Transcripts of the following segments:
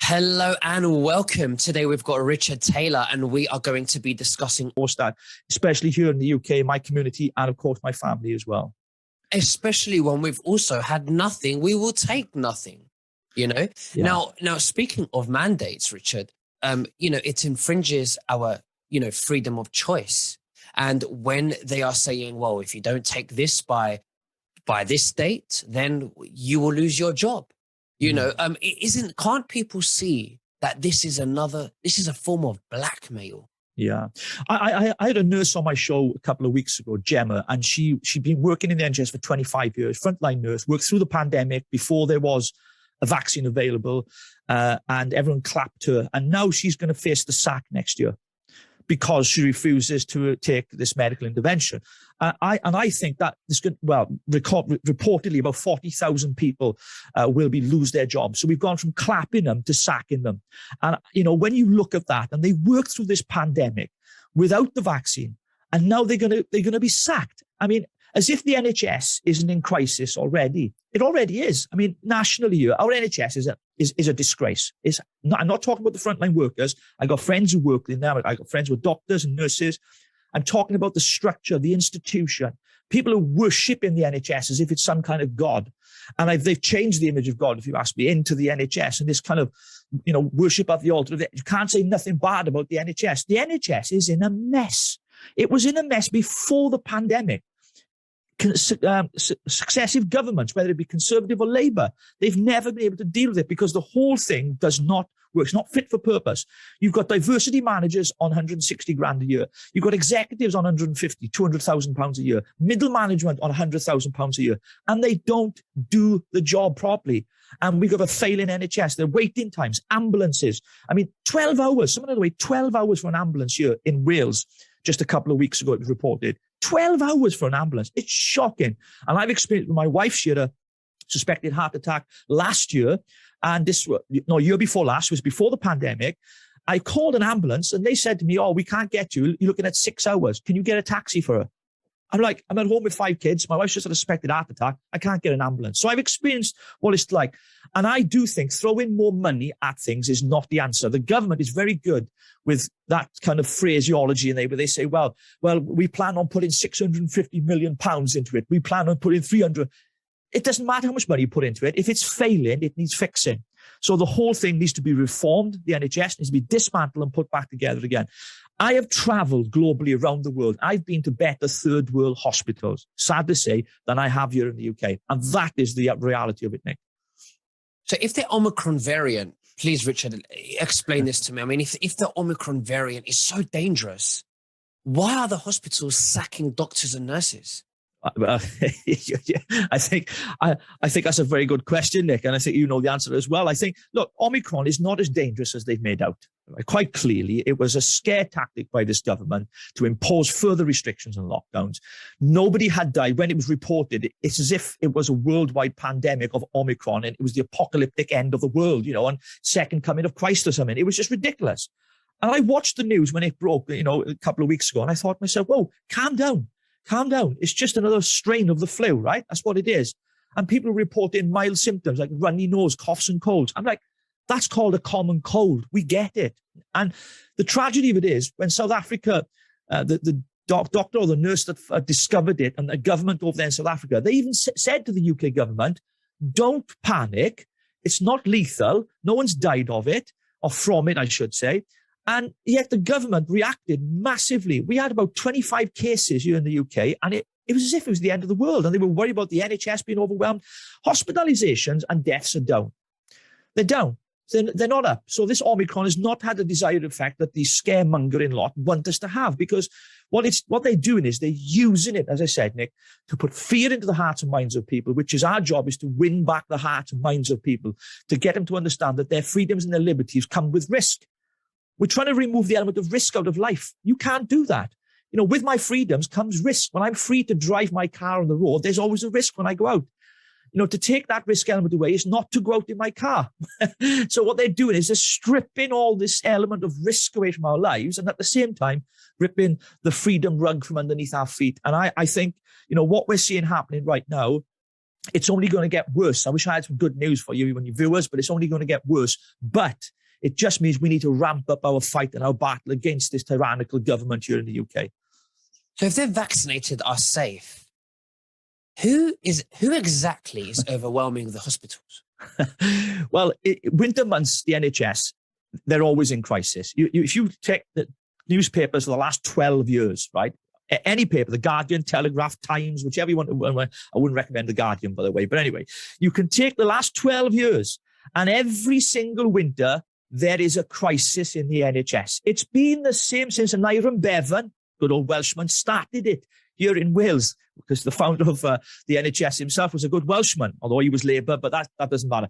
Hello and welcome. Today we've got Richard Taylor and we are going to be discussing that, especially here in the UK, my community, and of course my family as well. Especially when we've also had nothing, we will take nothing, you know? Yeah. Now speaking of mandates, Richard, it infringes our, freedom of choice. And when they are saying, well, if you don't take this by this date, then you will lose your job. Can't people see that this is a form of blackmail? Yeah. I had a nurse on my show a couple of weeks ago, Gemma, and she'd been working in the NHS for 25 years, frontline nurse, worked through the pandemic before there was a vaccine available, and everyone clapped her. And now she's going to face the sack next year because she refuses to take this medical intervention. I think that this could, reportedly about 40,000 people will lose their jobs. So we've gone from clapping them to sacking them. And, when you look at that, and they worked through this pandemic without the vaccine, and now they're going to be sacked. I mean, as if the NHS isn't in crisis already. It already is. I mean, nationally, our NHS is a disgrace. I'm not talking about the frontline workers. I got friends who work in there. I got friends with doctors and nurses. I'm talking about the structure, the institution. People who worship in the NHS as if it's some kind of God. And they've changed the image of God, if you ask me, into the NHS and this kind of, worship at the altar of it. You can't say nothing bad about the NHS. The NHS is in a mess. It was in a mess before the pandemic. Successive governments, whether it be Conservative or Labour, they've never been able to deal with it because the whole thing does not work. It's not fit for purpose. You've got diversity managers on 160 grand a year. You've got executives on 150, 200,000 pounds a year, middle management on 100,000 pounds a year, and they don't do the job properly. And we've got a failing NHS. Their waiting times, ambulances. I mean, 12 hours, someone had to wait 12 hours for an ambulance here in Wales. Just a couple of weeks ago, it was reported. 12 hours for an ambulance. It's shocking. And I've experienced, my wife, she had a suspected heart attack last year. And year before last, was before the pandemic. I called an ambulance and they said to me, we can't get you. You're looking at 6 hours. Can you get a taxi for her? I'm like, I'm at home with 5 kids. My wife's just had a suspected heart attack. I can't get an ambulance. So I've experienced what it's like. And I do think throwing more money at things is not the answer. The government is very good with that kind of phraseology where they say, well, we plan on putting 650 million pounds into it. We plan on putting 300. It doesn't matter how much money you put into it. If it's failing, it needs fixing. So the whole thing needs to be reformed. The NHS needs to be dismantled and put back together again. I have traveled globally around the world. I've been to better third world hospitals, sad to say, than I have here in the UK. And that is the reality of it, Nick. So if the Omicron variant, please, Richard, explain this to me. I mean, if the Omicron variant is so dangerous, why are the hospitals sacking doctors and nurses? I think that's a very good question, Nick, and I think you know the answer as well. I think, look, Omicron is not as dangerous as they've made out. Quite clearly, it was a scare tactic by this government to impose further restrictions and lockdowns. Nobody had died. When it was reported, it's as if it was a worldwide pandemic of Omicron and it was the apocalyptic end of the world, and second coming of Christ or something. It was just ridiculous. And I watched the news when it broke, a couple of weeks ago, and I thought to myself, whoa, calm down. Calm down. It's just another strain of the flu, right? That's what it is. And people report in mild symptoms like runny nose, coughs and colds. I'm like, that's called a common cold. We get it. And the tragedy of it is when South Africa, the doctor or the nurse that discovered it and the government over there in South Africa, they even said to the UK government, don't panic. It's not lethal. No one's died of it or from it, I should say. And yet the government reacted massively. We had about 25 cases here in the UK, and it was as if it was the end of the world. And they were worried about the NHS being overwhelmed. Hospitalizations and deaths are down. They're down. They're not up. So this Omicron has not had the desired effect that the scaremongering lot want us to have, because what they're doing is they're using it, as I said, Nick, to put fear into the hearts and minds of people, which is our job, is to win back the hearts and minds of people, to get them to understand that their freedoms and their liberties come with risk. We're trying to remove the element of risk out of life. You can't do that. With my freedoms comes risk. When I'm free to drive my car on the road, there's always a risk when I go out. To take that risk element away is not to go out in my car. So what they're doing is they're stripping all this element of risk away from our lives, and at the same time, ripping the freedom rug from underneath our feet. And I think, what we're seeing happening right now, it's only going to get worse. I wish I had some good news for you and your viewers, but it's only going to get worse. But It just means we need to ramp up our fight and our battle against this tyrannical government here in the UK. So if they're vaccinated are safe, who exactly is overwhelming the hospitals? Well, winter months, the NHS, they're always in crisis. If you check the newspapers for the last 12 years, right? Any paper, The Guardian, Telegraph, Times, whichever you want to, I wouldn't recommend The Guardian, by the way. But anyway, you can take the last 12 years and every single winter, there is a crisis in the NHS. It's been the same since Aneurin Bevan, good old Welshman, started it here in Wales, because the founder of the NHS himself was a good Welshman, although he was Labour, but that doesn't matter.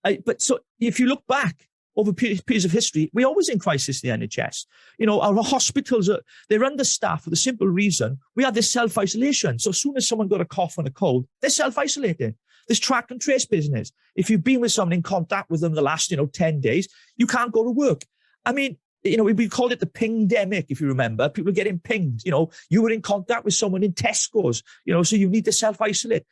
But so if you look back over periods of history, we're always in crisis in the NHS. You know, our hospitals, they're understaffed for the simple reason we have this self-isolation. So as soon as someone got a cough and a cold, they're self-isolating. This track and trace business. If you've been with someone in contact with them the last, 10 days, you can't go to work. I mean, we called it the pingdemic, if you remember. People are getting pinged. You were in contact with someone in Tesco's, so you need to self-isolate.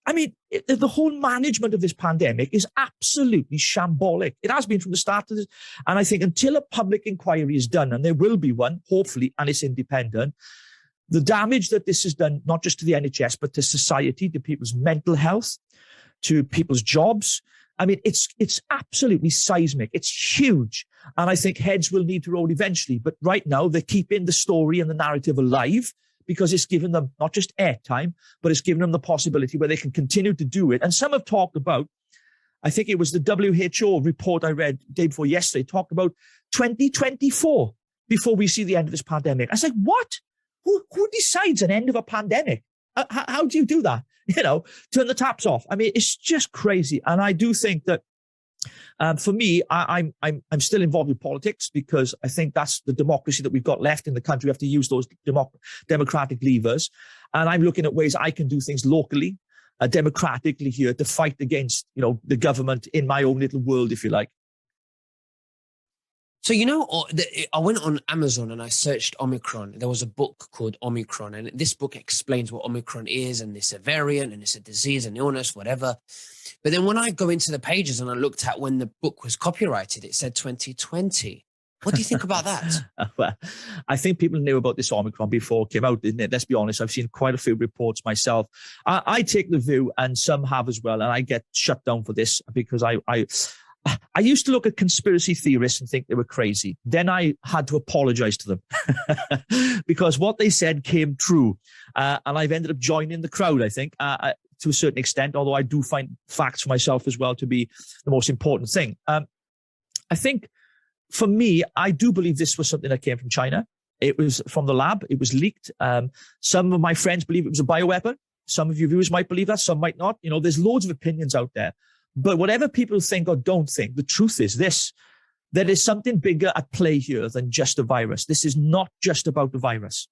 I mean, the whole management of this pandemic is absolutely shambolic. It has been from the start of this. And I think until a public inquiry is done, and there will be one, hopefully, and it's independent, the damage that this has done, not just to the NHS, but to society, to people's mental health, to people's jobs, I mean, it's absolutely seismic. It's huge. And I think heads will need to roll eventually. But right now, they're keeping the story and the narrative alive because it's given them not just airtime, but it's given them the possibility where they can continue to do it. And some have talked about, I think it was the WHO report I read the day before yesterday, talked about 2024 before we see the end of this pandemic. I was like, what? Who decides an end of a pandemic? How do you do that? Turn the taps off. I mean, it's just crazy. And I do think that for me, I'm still involved with politics because I think that's the democracy that we've got left in the country. We have to use those democratic levers. And I'm looking at ways I can do things locally, democratically here to fight against, the government in my own little world, if you like. So, I went on Amazon and I searched Omicron. There was a book called Omicron, and this book explains what Omicron is, and it's a variant, and it's a disease, an illness, whatever. But then when I go into the pages and I looked at when the book was copyrighted, it said 2020. What do you think about that? Well, I think people knew about this Omicron before it came out, didn't it? Let's be honest. I've seen quite a few reports myself. I take the view, and some have as well, and I get shut down for this because I used to look at conspiracy theorists and think they were crazy. Then I had to apologize to them because what they said came true. And I've ended up joining the crowd, I think, to a certain extent, although I do find facts for myself as well to be the most important thing. I think for me, I do believe this was something that came from China. It was from the lab. It was leaked. Some of my friends believe it was a bioweapon. Some of your viewers might believe that. Some might not. There's loads of opinions out there. But whatever people think or don't think, the truth is this: there is something bigger at play here than just a virus. This is not just about the virus.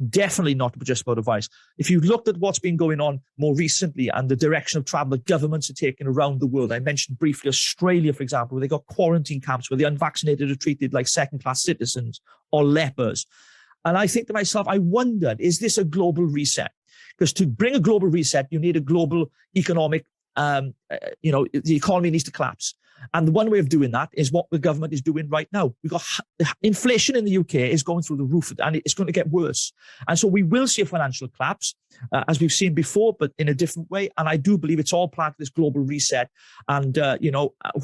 Definitely not just about a virus. If you looked at what's been going on more recently and the direction of travel that governments are taking around the world, I mentioned briefly Australia, for example, where they got quarantine camps where the unvaccinated are treated like second-class citizens or lepers. And I think to myself, I wondered, is this a global reset? Because to bring a global reset, you need a global economic the economy needs to collapse. And the one way of doing that is what the government is doing right now. We've got inflation in the UK is going through the roof, and it's going to get worse. And so we will see a financial collapse, as we've seen before, but in a different way. And I do believe it's all part of this global reset. And,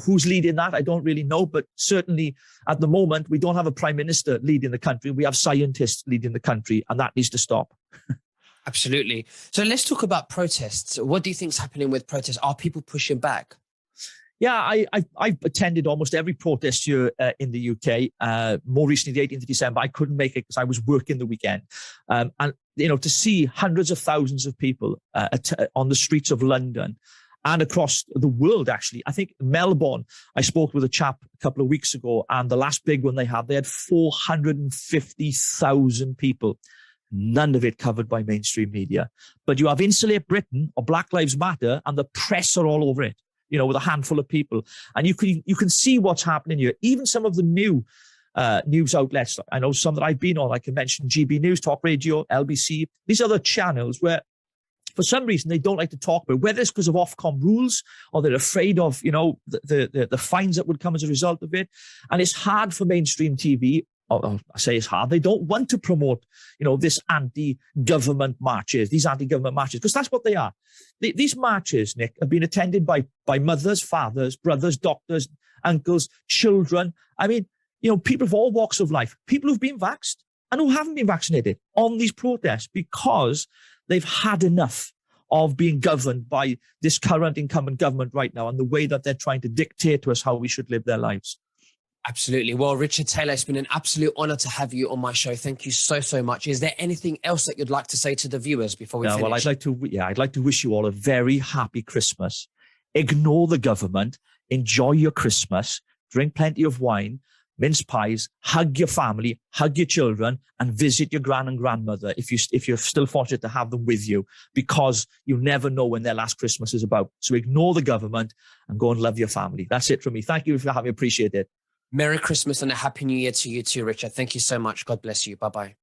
who's leading that? I don't really know. But certainly at the moment, we don't have a prime minister leading the country. We have scientists leading the country, and that needs to stop. Absolutely. So let's talk about protests. What do you think is happening with protests? Are people pushing back? Yeah, I've attended almost every protest here in the UK. More recently, the 18th of December, I couldn't make it because I was working the weekend. And to see hundreds of thousands of people on the streets of London and across the world, actually. I think Melbourne, I spoke with a chap a couple of weeks ago, and the last big one they had 450,000 people. None of it covered by mainstream media. But you have Insulate Britain or Black Lives Matter, and the press are all over it, with a handful of people. And you can see what's happening here. Even some of the new news outlets, I know some that I've been on, I can mention GB News, Talk Radio, LBC. These are the channels where for some reason, they don't like to talk about, whether it's because of Ofcom rules or they're afraid of, the fines that would come as a result of it. And it's hard for mainstream TV. I say it's hard. They don't want to promote, this anti-government marches, because that's what they are. These marches, Nick, have been attended by mothers, fathers, brothers, doctors, uncles, children. I mean, people of all walks of life, people who've been vaxxed and who haven't been vaccinated on these protests because they've had enough of being governed by this current incumbent government right now and the way that they're trying to dictate to us how we should live their lives. Absolutely. Well, Richard Taylor, it's been an absolute honor to have you on my show. Thank you so, so much. Is there anything else that you'd like to say to the viewers before we finish? Well, I'd like to wish you all a very happy Christmas. Ignore the government. Enjoy your Christmas. Drink plenty of wine, mince pies, hug your family, hug your children, and visit your gran and grandmother if you're still fortunate to have them with you, because you never know when their last Christmas is about. So ignore the government and go and love your family. That's it from me. Thank you for having me. Appreciate it. Merry Christmas and a Happy New Year to you too, Richard. Thank you so much. God bless you. Bye-bye.